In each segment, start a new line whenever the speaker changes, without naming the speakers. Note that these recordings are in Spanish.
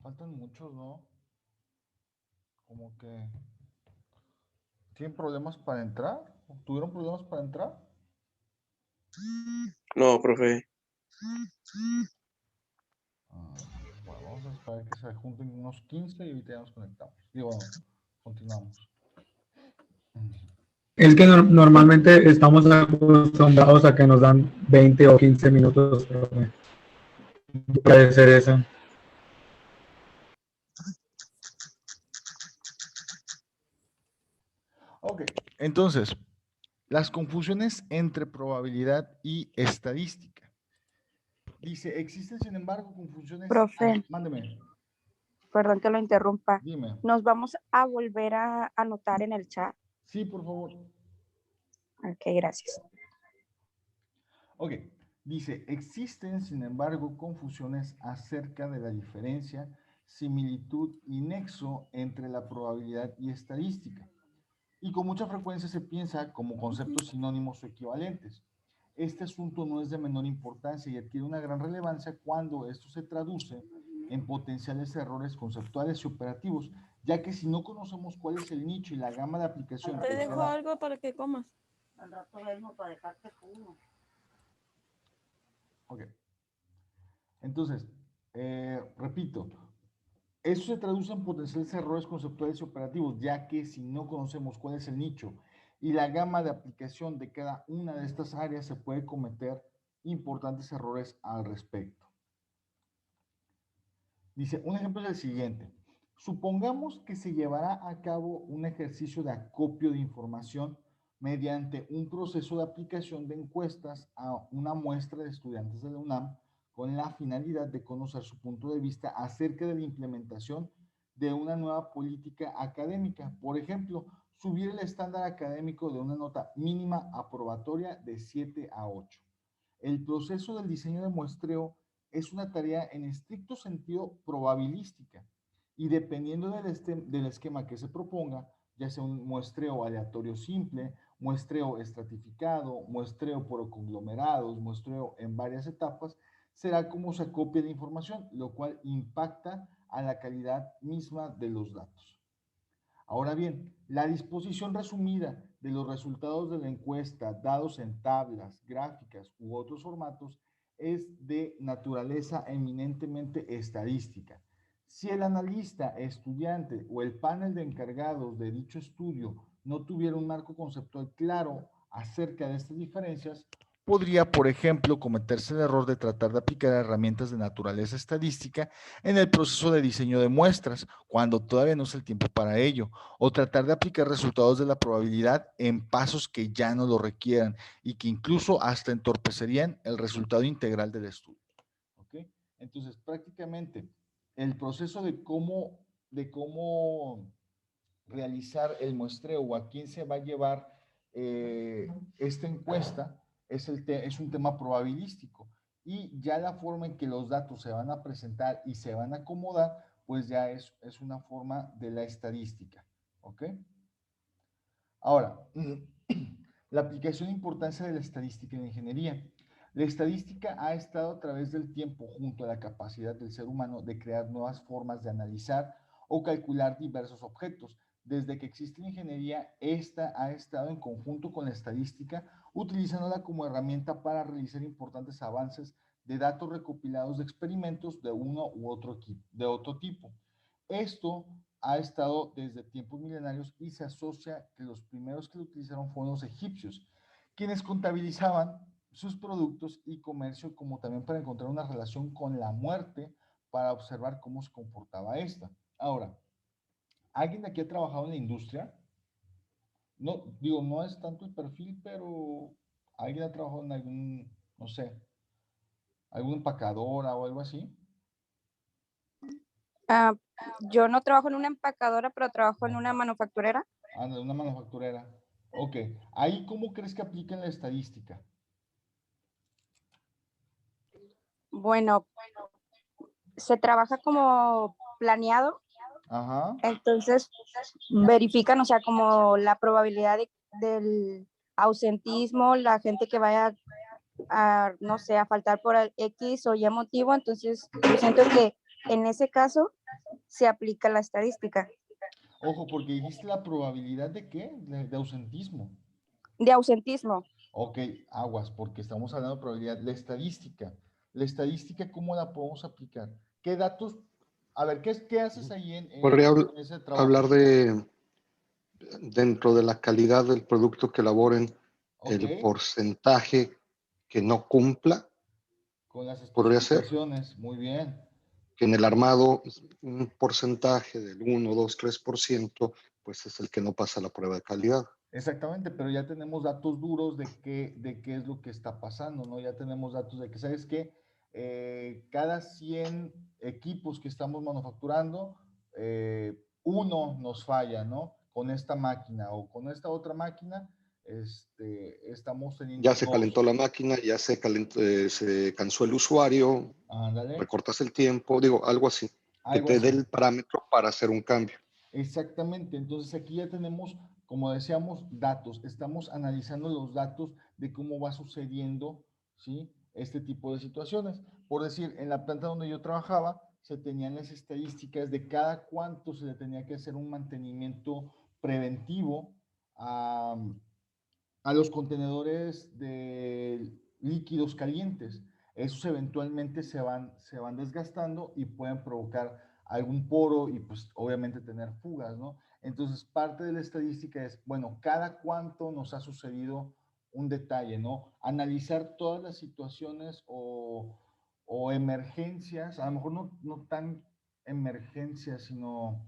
Faltan muchos, ¿no? Como que tienen problemas para entrar. ¿Tuvieron problemas para entrar?
No, profe.
Ah, bueno, vamos a esperar que se junten unos 15 y ahorita ya nos conectamos. Digo, continuamos.
Es que normalmente estamos acostumbrados a que nos dan 20 o 15 minutos. Profe. Puede ser eso.
Ok, entonces, las confusiones entre probabilidad y estadística. Dice, existen sin embargo confusiones...
Profe,
mándeme,
perdón que lo interrumpa.
dime.
Nos vamos a volver a anotar en el chat.
Sí, por favor.
Ok, gracias.
Ok, dice, existen sin embargo confusiones acerca de la diferencia, similitud y nexo entre la probabilidad y estadística. Y con mucha frecuencia se piensa como conceptos sinónimos o equivalentes. Este asunto no es de menor importancia y adquiere una gran relevancia cuando esto se traduce en potenciales errores conceptuales y operativos, ya que si no conocemos cuál es el nicho y la gama de aplicación
Te
de
dejo
cada...
algo para que comas.
Al rato vengo para dejarte jugo.
Ok. Entonces, repito, eso se traduce en potenciales errores conceptuales y operativos, ya que si no conocemos cuál es el nicho y la gama de aplicación de cada una de estas áreas, se puede cometer importantes errores al respecto. Dice, un ejemplo es el siguiente. Supongamos que se llevará a cabo un ejercicio de acopio de información mediante un proceso de aplicación de encuestas a una muestra de estudiantes de la UNAM con la finalidad de conocer su punto de vista acerca de la implementación de una nueva política académica. Por ejemplo, subir el estándar académico de una nota mínima aprobatoria de 7 a 8. El proceso del diseño de muestreo es una tarea en estricto sentido probabilística y dependiendo del esquema que se proponga, ya sea un muestreo aleatorio simple, muestreo estratificado, muestreo por conglomerados, muestreo en varias etapas, será como se acopia la información, lo cual impacta a la calidad misma de los datos. Ahora bien, la disposición resumida de los resultados de la encuesta dados en tablas, gráficas u otros formatos es de naturaleza eminentemente estadística. Si el analista, estudiante o el panel de encargados de dicho estudio no tuviera un marco conceptual claro acerca de estas diferencias, podría, por ejemplo, cometerse el error de tratar de aplicar herramientas de naturaleza estadística en el proceso de diseño de muestras, cuando todavía no es el tiempo para ello, o tratar de aplicar resultados de la probabilidad en pasos que ya no lo requieran y que incluso hasta entorpecerían el resultado integral del estudio. ¿Okay? Entonces, prácticamente, el proceso de cómo realizar el muestreo o a quién se va a llevar esta encuesta es un tema probabilístico y ya la forma en que los datos se van a presentar y se van a acomodar, pues ya es una forma de la estadística. ¿Ok? Ahora, la aplicación e importancia de la estadística en la ingeniería. La estadística ha estado a través del tiempo junto a la capacidad del ser humano de crear nuevas formas de analizar o calcular diversos objetos. Desde que existe la ingeniería, esta ha estado en conjunto con la estadística, utilizándola como herramienta para realizar importantes avances de datos recopilados de experimentos de uno u otro, de otro tipo. Esto ha estado desde tiempos milenarios y se asocia que los primeros que lo utilizaron fueron los egipcios, quienes contabilizaban sus productos y comercio como también para encontrar una relación con la muerte para observar cómo se comportaba esta. Ahora, ¿alguien de aquí ha trabajado en la industria? No, digo, no es tanto el perfil, pero ¿alguien ha trabajado en algún, no sé, alguna empacadora o algo así?
Ah, yo no trabajo en una empacadora, pero trabajo en una manufacturera.
Ah, de una manufacturera. Ok, ahí ¿cómo crees que apliquen la estadística?
Bueno, se trabaja como planeado,
Ajá,
entonces verifican, o sea, como la probabilidad del ausentismo, la gente que vaya a, no sé, a faltar por el X o Y motivo, entonces yo siento que en ese caso se aplica la estadística
ojo, porque dijiste la probabilidad de qué, de ausentismo.
de ausentismo.
Ok, aguas, porque estamos hablando de probabilidad. La estadística, ¿cómo la podemos aplicar? ¿Qué datos? A ver, ¿qué haces ahí
Podría
en ese trabajo?
hablar de, dentro de la calidad del producto que elaboren,
Ok,
el porcentaje que no cumpla,
con las
podría ser
especificaciones, muy bien.
que en el armado un porcentaje del 1, 2, 3%, pues es el que no pasa la prueba de calidad.
Exactamente, pero ya tenemos datos duros de qué es lo que está pasando, ¿no? Ya tenemos datos de que, ¿sabes qué? Cada 100 equipos que estamos manufacturando, uno nos falla, ¿no? Con esta máquina o con esta otra máquina, estamos
Ya
teniendo
se calentó
dos.
la máquina, ya se cansó el usuario,
Ándale,
recortas el tiempo, digo, algo así, que
algo
te dé
así.
el parámetro para hacer un cambio.
Exactamente, entonces aquí ya tenemos, como decíamos, datos, estamos analizando los datos de cómo va sucediendo, ¿sí? Este tipo de situaciones. Por decir, en la planta donde yo trabajaba, se tenían las estadísticas de cada cuánto se le tenía que hacer un mantenimiento preventivo a, a los contenedores de líquidos calientes. Esos eventualmente se van desgastando y pueden provocar algún poro y pues obviamente tener fugas, ¿no? Entonces parte de la estadística es, bueno, cada cuánto nos ha sucedido un detalle, ¿no? Analizar todas las situaciones o emergencias, a lo mejor no tan emergencias, sino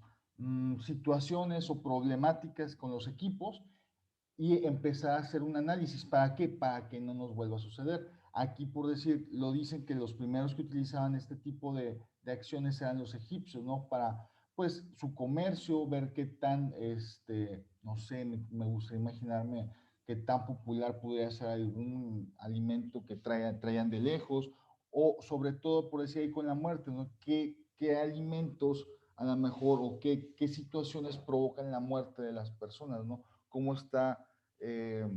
situaciones o problemáticas con los equipos y empezar a hacer un análisis. ¿Para qué? Para que no nos vuelva a suceder. Aquí, por decir, lo dicen que los primeros que utilizaban este tipo de acciones eran los egipcios, ¿no? Para, pues, su comercio, ver qué tan, no sé, me gustaría imaginarme qué tan popular pudiera ser algún alimento que traían de lejos, o sobre todo, por decir ahí con la muerte, ¿no? ¿Qué alimentos a lo mejor o qué situaciones provocan la muerte de las personas, ¿no? Cómo está eh,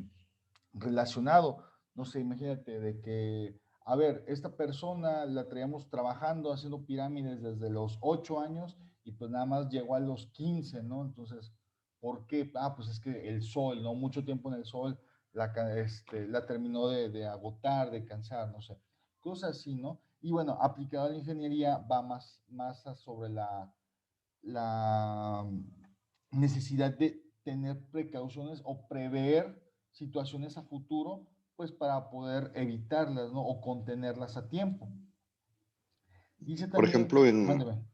relacionado. No sé, imagínate de que, a ver, esta persona la traíamos trabajando, haciendo pirámides desde los 8 años y pues nada más llegó a los 15, ¿no? Entonces, ¿por qué? Ah, pues es que el sol, ¿no? Mucho tiempo en el sol la terminó de agotar, de cansar, no sé. Cosas así, ¿no? Y bueno, aplicado a la ingeniería va más sobre la necesidad de tener precauciones o prever situaciones a futuro, pues para poder evitarlas, ¿no? O contenerlas a tiempo. Dice
Por
también,
ejemplo,
mándeme.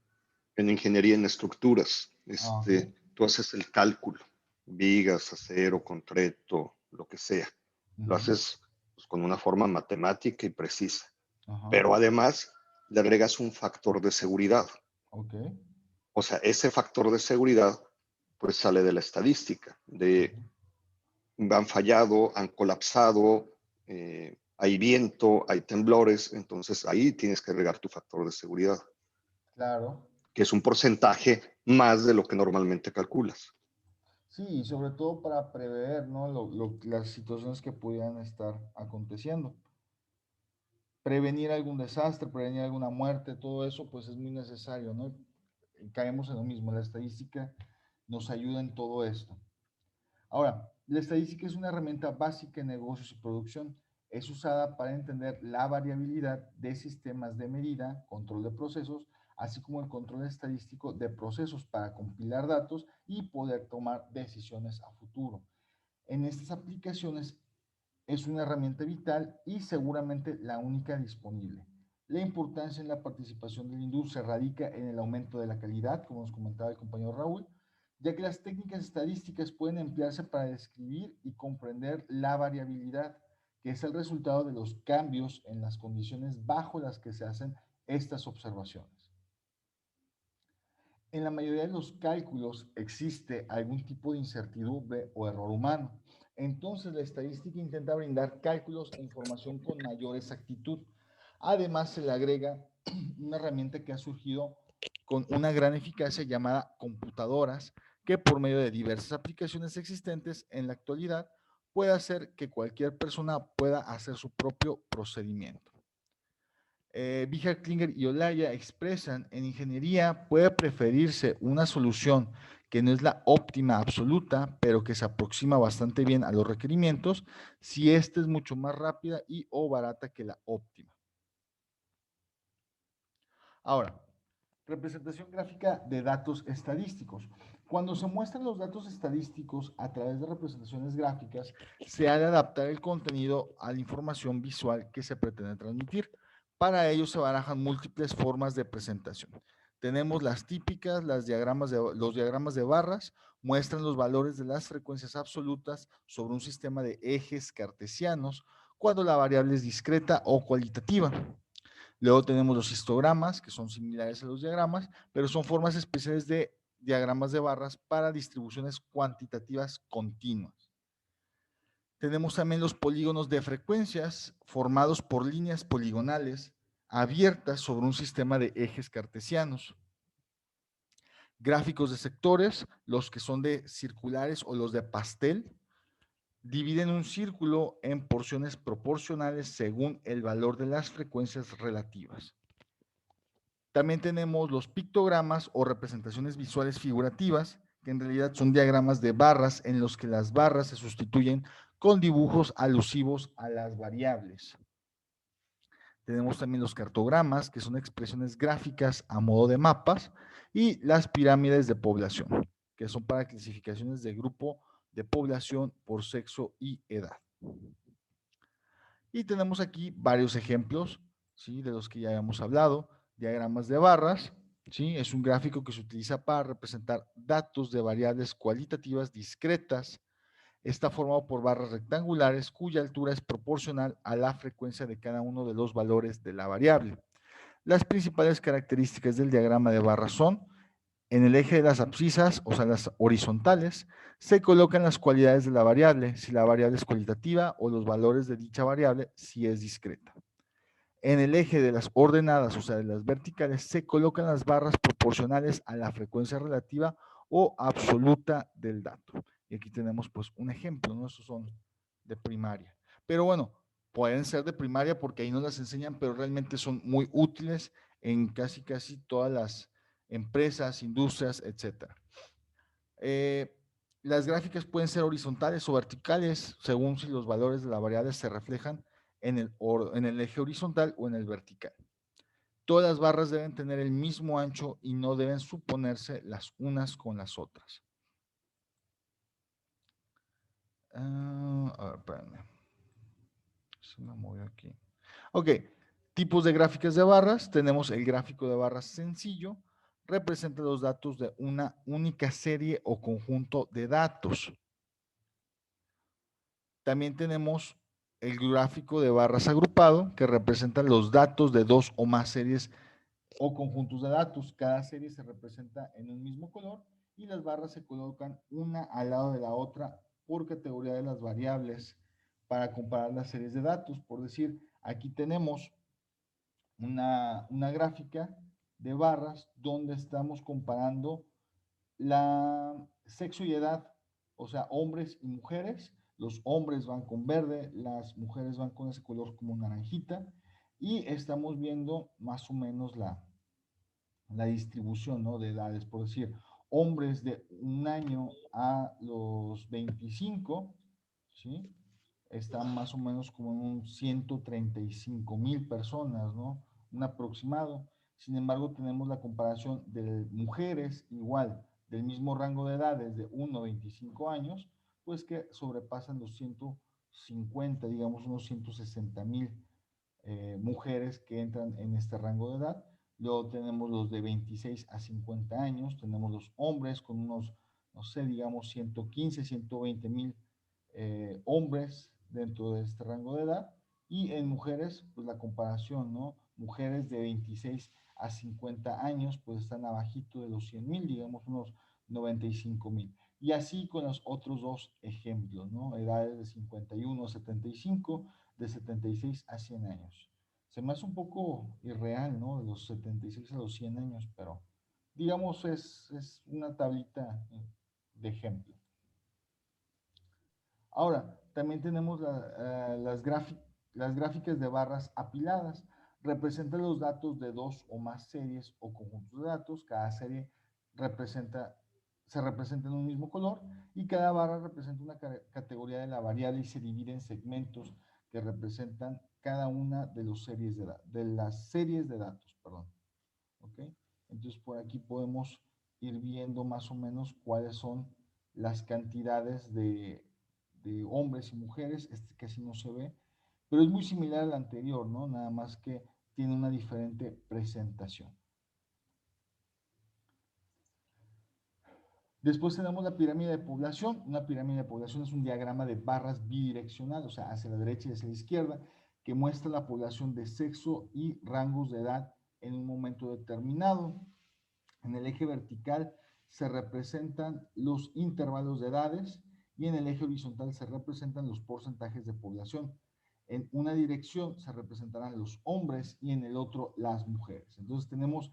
en ingeniería en estructuras,
Ah, ok.
tú haces el cálculo, vigas, acero, concreto, lo que sea. Lo
Ujú.
haces pues, con una forma matemática y precisa.
Ajá.
Pero además le agregas un factor de seguridad.
Ok.
O sea, ese factor de seguridad pues sale de la estadística, de han fallado, han colapsado, hay viento, hay temblores, entonces ahí tienes que agregar tu factor de seguridad,
Claro.
que es un porcentaje más de lo que normalmente calculas.
Sí, y sobre todo para prever, ¿no? Las situaciones que pudieran estar aconteciendo. Prevenir algún desastre, prevenir alguna muerte, todo eso, pues es muy necesario, ¿no? Caemos en lo mismo, la estadística nos ayuda en todo esto. Ahora, la estadística es una herramienta básica en negocios y producción. Es usada para entender la variabilidad de sistemas de medida, control de procesos, así como el control estadístico de procesos para compilar datos y poder tomar decisiones a futuro. En estas aplicaciones es una herramienta vital y seguramente la única disponible. La importancia en la participación de la industria radica en el aumento de la calidad, como nos comentaba el compañero Raúl, ya que las técnicas estadísticas pueden emplearse para describir y comprender la variabilidad, que es el resultado de los cambios en las condiciones bajo las que se hacen estas observaciones. En la mayoría de los cálculos existe algún tipo de incertidumbre o error humano. Entonces, la estadística intenta brindar cálculos e información con mayor exactitud. Además, se le agrega una herramienta que ha surgido con una gran eficacia llamada computadoras, que por medio de diversas aplicaciones existentes en la actualidad puede hacer que cualquier persona pueda hacer su propio procedimiento. Bijak, Klinger y Olaya expresan: en ingeniería puede preferirse una solución que no es la óptima absoluta, pero que se aproxima bastante bien a los requerimientos, si esta es mucho más rápida y o barata que la óptima. Ahora, representación gráfica de datos estadísticos. Cuando se muestran los datos estadísticos a través de representaciones gráficas, se ha de adaptar el contenido a la información visual que se pretende transmitir. Para ello se barajan múltiples formas de presentación. Tenemos las típicas, los diagramas de barras, muestran los valores de las frecuencias absolutas sobre un sistema de ejes cartesianos cuando la variable es discreta o cualitativa. Luego tenemos los histogramas, que son similares a los diagramas, pero son formas especiales de diagramas de barras para distribuciones cuantitativas continuas. Tenemos también los polígonos de frecuencias formados por líneas poligonales abiertas sobre un sistema de ejes cartesianos. Gráficos de sectores, los que son de circulares o los de pastel, dividen un círculo en porciones proporcionales según el valor de las frecuencias relativas. También tenemos los pictogramas o representaciones visuales figurativas, que en realidad son diagramas de barras en los que las barras se sustituyen con dibujos alusivos a las variables. Tenemos también los cartogramas, que son expresiones gráficas a modo de mapas, y las pirámides de población, que son para clasificaciones de grupo de población por sexo y edad. Y tenemos aquí varios ejemplos, ¿sí?, de los que ya habíamos hablado. Diagramas de barras, ¿sí?, es un gráfico que se utiliza para representar datos de variables cualitativas discretas. Está formado por barras rectangulares cuya altura es proporcional a la frecuencia de cada uno de los valores de la variable. Las principales características del diagrama de barras son: en el eje de las abscisas, o sea, las horizontales, se colocan las cualidades de la variable, si la variable es cualitativa, o los valores de dicha variable, si es discreta. En el eje de las ordenadas, o sea, de las verticales, se colocan las barras proporcionales a la frecuencia relativa o absoluta del dato. Y aquí tenemos pues un ejemplo, ¿no? Estos son de primaria. Pero bueno, pueden ser de primaria porque ahí nos las enseñan, pero realmente son muy útiles en casi todas las empresas, industrias, etc. Las gráficas pueden ser horizontales o verticales, según si los valores de la variable se reflejan en el eje horizontal o en el vertical. Todas las barras deben tener el mismo ancho y no deben superponerse las unas con las otras. A ver, espérenme. Se me movió aquí. Ok, tipos de gráficas de barras. Tenemos el gráfico de barras sencillo. Representa los datos de una única serie o conjunto de datos. También tenemos el gráfico de barras agrupado, que representa los datos de dos o más series o conjuntos de datos. Cada serie se representa en un mismo color y las barras se colocan una al lado de la otra por categoría de las variables para comparar las series de datos. Por decir, aquí tenemos una gráfica de barras donde estamos comparando la sexo y edad, o sea, hombres y mujeres. Los hombres van con verde, las mujeres van con ese color como naranjita, y estamos viendo más o menos la distribución, ¿no?, de edades. Por decir, hombres de 1 año a los 25, ¿sí?, están más o menos como en un 135,000 personas, ¿no?, un aproximado. Sin embargo, tenemos la comparación de mujeres igual, del mismo rango de edades, de 1 a 25 años, pues que sobrepasan los 150, digamos unos 160,000 mujeres que entran en este rango de edad. Luego tenemos los de 26 a 50 años, tenemos los hombres con unos, no sé, digamos 115, 120 mil hombres dentro de este rango de edad. Y en mujeres, pues la comparación, ¿no? Mujeres de 26 a 50 años, pues están abajito de los 100 mil, digamos unos 95 mil. Y así con los otros dos ejemplos, ¿no? Edades de 51 a 75, de 76 a 100 años. Se me hace un poco irreal, ¿no? De los 76 a los 100 años, pero digamos es una tablita de ejemplo. Ahora, también tenemos las gráficas de barras apiladas. Representan los datos de dos o más series o conjuntos de datos. Cada serie se representa en un mismo color y cada barra representa una categoría de la variable y se divide en segmentos que representan cada una de las series de datos. Perdón. ¿Okay? Entonces, por aquí podemos ir viendo más o menos cuáles son las cantidades de hombres y mujeres. Este casi no se ve, pero es muy similar al anterior, ¿no? Nada más que tiene una diferente presentación. Después tenemos la pirámide de población. Una pirámide de población es un diagrama de barras bidireccional, o sea, hacia la derecha y hacia la izquierda, que muestra la población de sexo y rangos de edad en un momento determinado. En el eje vertical se representan los intervalos de edades y en el eje horizontal se representan los porcentajes de población. En una dirección se representarán los hombres y en el otro las mujeres. Entonces tenemos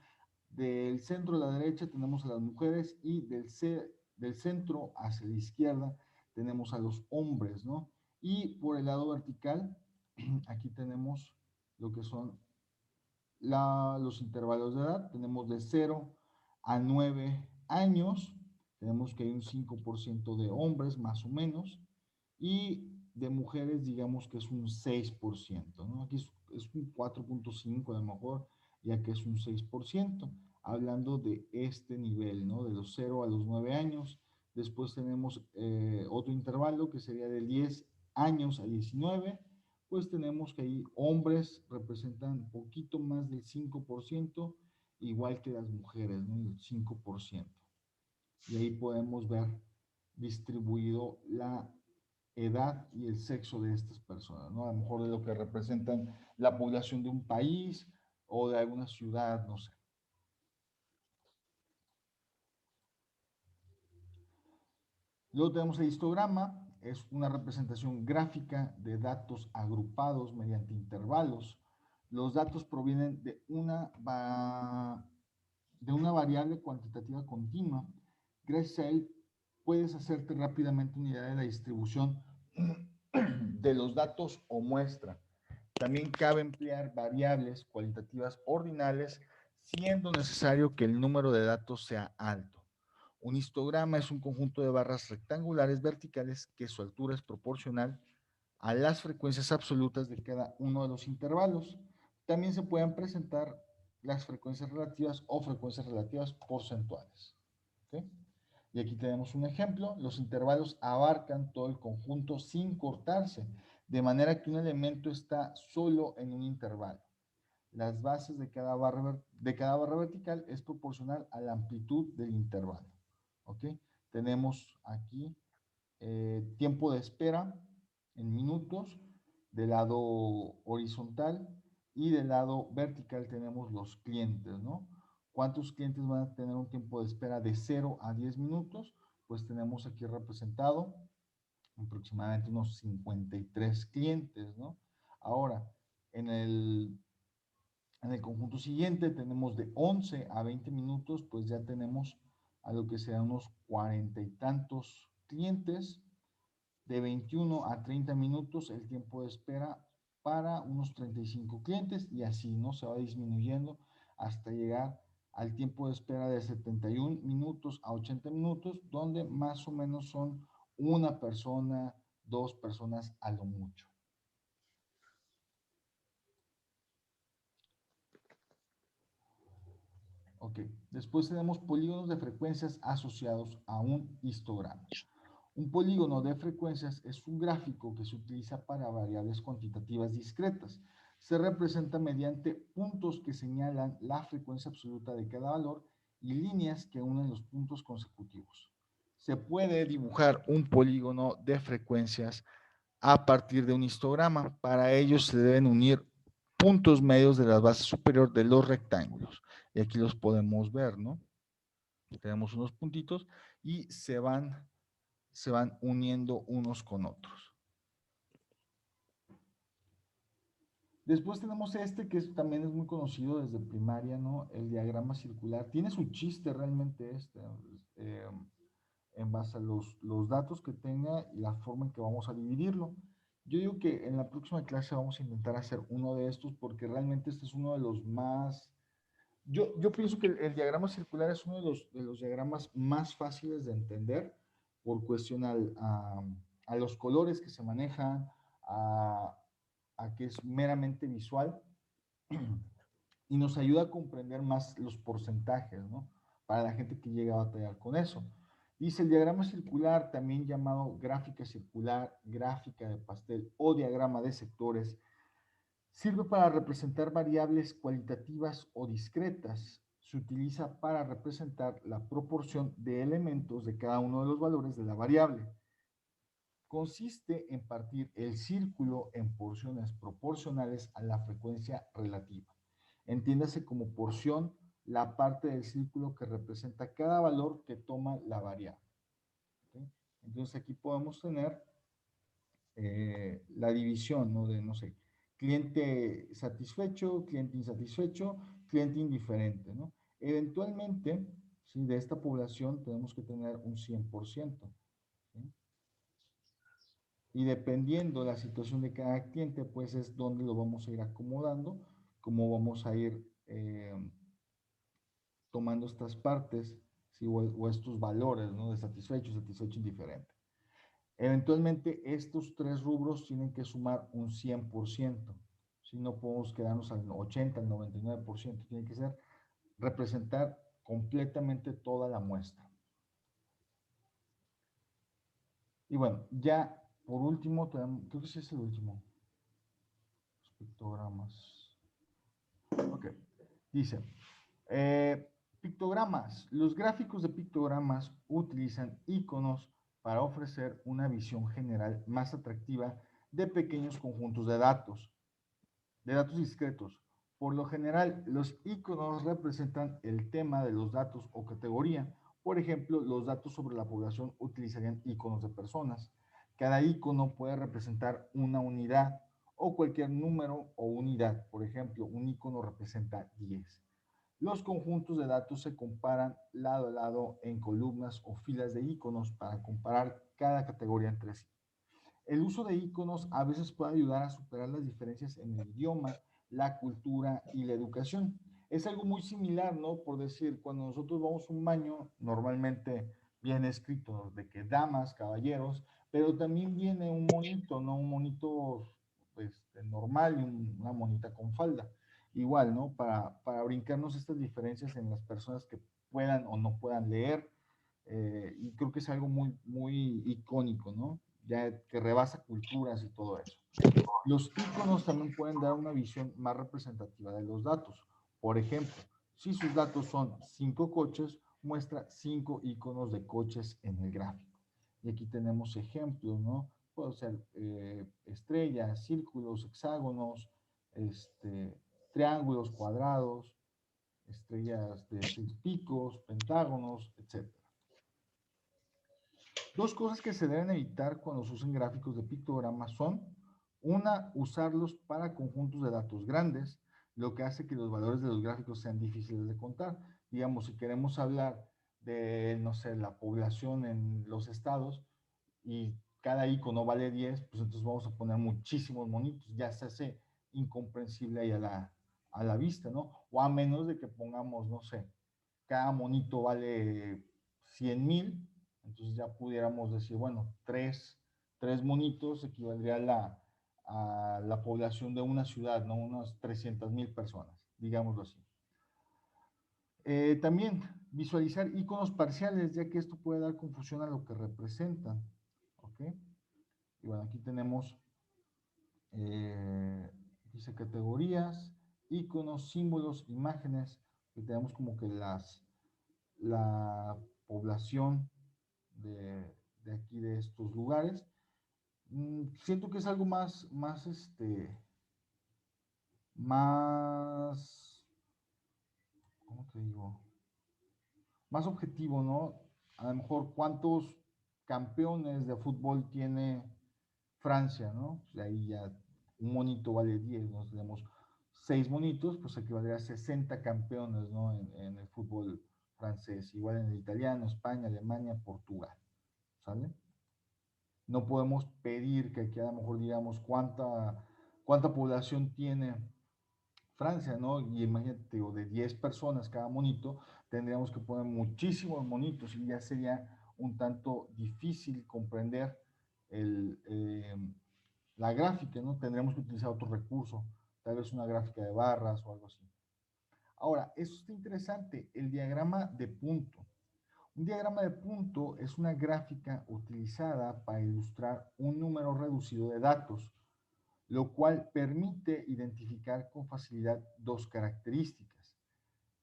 del centro a la derecha tenemos a las mujeres y del centro hacia la izquierda tenemos a los hombres, ¿no? Y por el lado vertical, aquí tenemos lo que son los intervalos de edad. Tenemos de 0 a 9 años, tenemos que hay un 5% de hombres más o menos, y de mujeres digamos que es un 6%, ¿no? Aquí es un 4.5 a lo mejor, ya que es un 6%, hablando de este nivel, ¿no? De los 0 a los 9 años. Después tenemos otro intervalo que sería de 10 años a 19, pues tenemos que ahí hombres representan un poquito más del 5%, igual que las mujeres, ¿no? El 5%. Y ahí podemos ver distribuido la edad y el sexo de estas personas, ¿no? A lo mejor de lo que representan la población de un país o de alguna ciudad, no sé. Luego tenemos el histograma, es una representación gráfica de datos agrupados mediante intervalos. Los datos provienen de una variable cuantitativa continua. Gracias a él puedes hacerte rápidamente una idea de la distribución de los datos o muestra. También cabe emplear variables cualitativas ordinales, siendo necesario que el número de datos sea alto. Un histograma es un conjunto de barras rectangulares verticales que su altura es proporcional a las frecuencias absolutas de cada uno de los intervalos. También se pueden presentar las frecuencias relativas o frecuencias relativas porcentuales. ¿Okay? Y aquí tenemos un ejemplo. Los intervalos abarcan todo el conjunto sin cortarse, de manera que un elemento está solo en un intervalo. Las bases de cada barra vertical es proporcional a la amplitud del intervalo. ¿Ok? Tenemos aquí tiempo de espera en minutos del lado horizontal y del lado vertical tenemos los clientes, ¿no? ¿Cuántos clientes van a tener un tiempo de espera de 0 a 10 minutos? Pues tenemos aquí representado aproximadamente unos 53 clientes, ¿no? Ahora, en el conjunto siguiente tenemos de 11 a 20 minutos, pues ya tenemos a lo que sean unos 40 y tantos clientes. De 21 a 30 minutos el tiempo de espera para unos 35 clientes y así, ¿no? Se va disminuyendo hasta llegar al tiempo de espera de 71 minutos a 80 minutos, donde más o menos son una persona, dos personas a lo mucho. Ok, después tenemos polígonos de frecuencias asociados a un histograma. Un polígono de frecuencias es un gráfico que se utiliza para variables cuantitativas discretas. se representa mediante puntos que señalan la frecuencia absoluta de cada valor y líneas que unen los puntos consecutivos. Se puede dibujar un polígono de frecuencias a partir de un histograma. Para ello se deben unir puntos medios de la base superior de los rectángulos. Y aquí los podemos ver, ¿no? Tenemos unos puntitos y se van uniendo unos con otros. Después tenemos este que también es muy conocido desde primaria, ¿no? El diagrama circular. Tiene su chiste realmente este, en base a los datos que tenga y la forma en que vamos a dividirlo. Yo digo que en la próxima clase vamos a intentar hacer uno de estos porque realmente este es uno de los más... Yo pienso que el diagrama circular es uno de los diagramas más fáciles de entender por cuestión a los colores que se manejan, a que es meramente visual y nos ayuda a comprender más los porcentajes, ¿no? Para la gente que llega a batallar con eso. Dice el diagrama circular, también llamado gráfica circular, gráfica de pastel o diagrama de sectores, sirve para representar variables cualitativas o discretas. Se utiliza para representar la proporción de elementos de cada uno de los valores de la variable. Consiste en partir el círculo en porciones proporcionales a la frecuencia relativa. Entiéndase como porción la parte del círculo que representa cada valor que toma la variable. ¿Okay? Entonces aquí podemos tener la división, ¿no? De, no sé, cliente satisfecho, cliente insatisfecho, cliente indiferente, ¿no? Eventualmente, ¿sí? De esta población tenemos que tener un 100%. ¿Sí? Y dependiendo de la situación de cada cliente, pues es donde lo vamos a ir acomodando, cómo vamos a ir tomando estas partes, ¿sí? O estos valores, ¿no? De satisfecho, satisfecho, indiferente. Eventualmente, estos tres rubros tienen que sumar un 100%. Si no podemos quedarnos al 80, al 99%, tiene que ser representar completamente toda la muestra. Y bueno, ya por último, creo que sí es el último. Los pictogramas. Ok. Dice, pictogramas. Los gráficos de pictogramas utilizan iconos para ofrecer una visión general más atractiva de pequeños conjuntos de datos discretos. Por lo general, los iconos representan el tema de los datos o categoría. Por ejemplo, los datos sobre la población utilizarían iconos de personas. Cada icono puede representar una unidad o cualquier número o unidad. Por ejemplo, un icono representa 10. Los conjuntos de datos se comparan lado a lado en columnas o filas de iconos para comparar cada categoría entre sí. El uso de iconos a veces puede ayudar a superar las diferencias en el idioma, la cultura y la educación. Es algo muy similar, ¿no? Por decir, cuando nosotros vamos a un baño, normalmente viene escrito de que damas, caballeros, pero también viene un monito, ¿no? Un monito pues, normal y una monita con falda. Igual, ¿no? Para brincarnos estas diferencias en las personas que puedan o no puedan leer. Y creo que es algo muy, muy icónico, ¿no? Ya que rebasa culturas y todo eso. Los iconos también pueden dar una visión más representativa de los datos. Por ejemplo, si sus datos son 5 coches, muestra 5 iconos de coches en el gráfico. Y aquí tenemos ejemplos, ¿no? Puede ser estrellas, círculos, hexágonos, triángulos, cuadrados, estrellas de 6 picos, pentágonos, etc. Dos cosas que se deben evitar cuando se usen gráficos de pictogramas son, una, usarlos para conjuntos de datos grandes, lo que hace que los valores de los gráficos sean difíciles de contar. Digamos, si queremos hablar de, no sé, la población en los estados y cada icono vale 10, pues entonces vamos a poner muchísimos monitos, ya se hace incomprensible ahí a la vista, ¿no? O a menos de que pongamos, no sé, cada monito vale 100,000, entonces ya pudiéramos decir, bueno, tres monitos equivaldría a la población de una ciudad, ¿no? Unas 300,000 personas, digámoslo así. También visualizar iconos parciales, ya que esto puede dar confusión a lo que representan. ¿Ok? Y bueno, aquí tenemos Dice categorías, iconos, símbolos, imágenes, que tenemos como que la población de aquí, de estos lugares. Siento que es algo más, ¿cómo te digo? Más objetivo, ¿no? A lo mejor cuántos campeones de fútbol tiene Francia, ¿no? Pues ahí ya un monito vale 10, ¿no? Tenemos 6 monitos, pues equivaldría a 60 campeones, ¿no? En el fútbol francés, igual en el italiano, España, Alemania, Portugal, ¿sale? No podemos pedir que aquí a lo mejor digamos cuánta población tiene Francia, ¿no? Y imagínate, o de 10 personas cada monito, tendríamos que poner muchísimos monitos y ya sería un tanto difícil comprender el, la gráfica, ¿no? Tendríamos que utilizar otro recurso, tal vez una gráfica de barras o algo así. Ahora, eso está interesante, el diagrama de punto. Un diagrama de punto es una gráfica utilizada para ilustrar un número reducido de datos, lo cual permite identificar con facilidad dos características: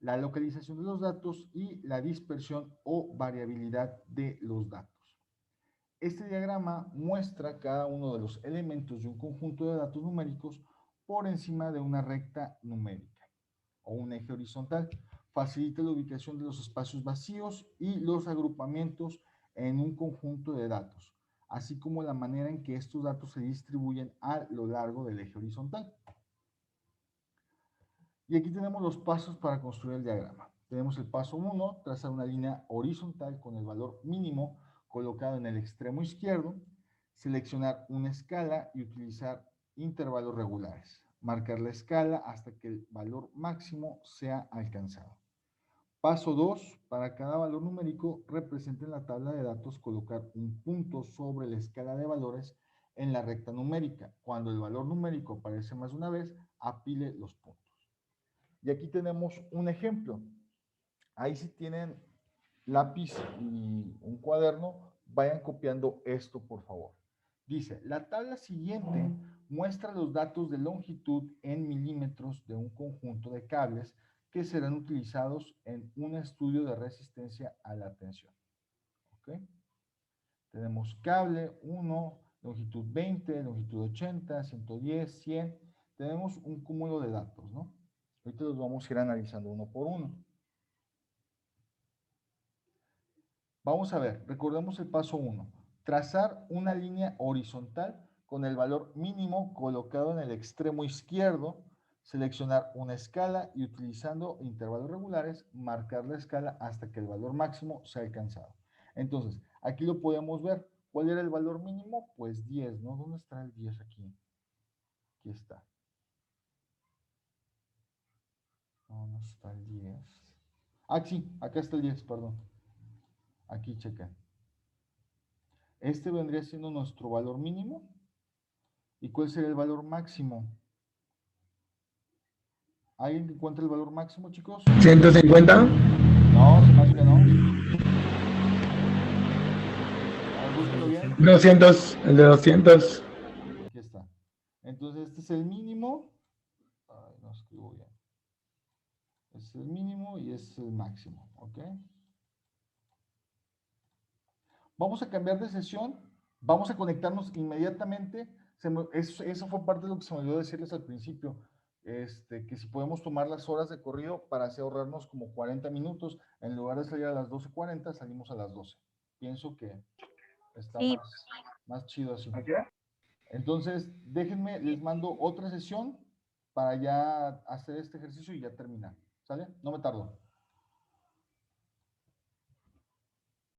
la localización de los datos y la dispersión o variabilidad de los datos. Este diagrama muestra cada uno de los elementos de un conjunto de datos numéricos por encima de una recta numérica o un eje horizontal. Facilita la ubicación de los espacios vacíos y los agrupamientos en un conjunto de datos, así como la manera en que estos datos se distribuyen a lo largo del eje horizontal. Y aquí tenemos los pasos para construir el diagrama. Tenemos el paso 1, trazar una línea horizontal con el valor mínimo colocado en el extremo izquierdo, seleccionar una escala y utilizar intervalos regulares. Marcar la escala hasta que el valor máximo sea alcanzado. Paso 2, para cada valor numérico, representa en la tabla de datos colocar un punto sobre la escala de valores en la recta numérica. Cuando el valor numérico aparece más de una vez, apile los puntos. Y aquí tenemos un ejemplo. Ahí si tienen lápiz y un cuaderno, vayan copiando esto, por favor. Dice, la tabla siguiente muestra los datos de longitud en milímetros de un conjunto de cables que serán utilizados en un estudio de resistencia a la tensión. ¿Ok? Tenemos cable 1, longitud 20, longitud 80, 110, 100. Tenemos un cúmulo de datos, ¿no? Ahorita los vamos a ir analizando uno por uno. Vamos a ver, recordemos el paso 1. Trazar una línea horizontal con el valor mínimo colocado en el extremo izquierdo, seleccionar una escala y utilizando intervalos regulares, marcar la escala hasta que el valor máximo sea alcanzado. Entonces, aquí lo podemos ver. ¿Cuál era el valor mínimo? Pues 10, ¿no? ¿Dónde está el 10 aquí? Aquí está. No, no está el 10. Ah, sí, acá está el 10, perdón. Aquí chequen. Este vendría siendo nuestro valor mínimo. ¿Y cuál sería el valor máximo? ¿Alguien que encuentre el valor máximo, chicos?
150.
No, se me hace que no. A ver, búsquenlo bien.
200, el de 200.
Aquí está. Entonces, este es el mínimo. Ay, no escribo bien. Este es el mínimo y este es el máximo, ¿ok? Vamos a cambiar de sesión. Vamos a conectarnos inmediatamente. Eso fue parte de lo que se me olvidó decirles al principio. Que si podemos tomar las horas de corrido para así ahorrarnos como 40 minutos, en lugar de salir a las 12:40, salimos a las 12. Pienso que está
Sí.
más chido así. Entonces, déjenme, les mando otra sesión para ya hacer este ejercicio y ya terminar. ¿Sale? No me tardo.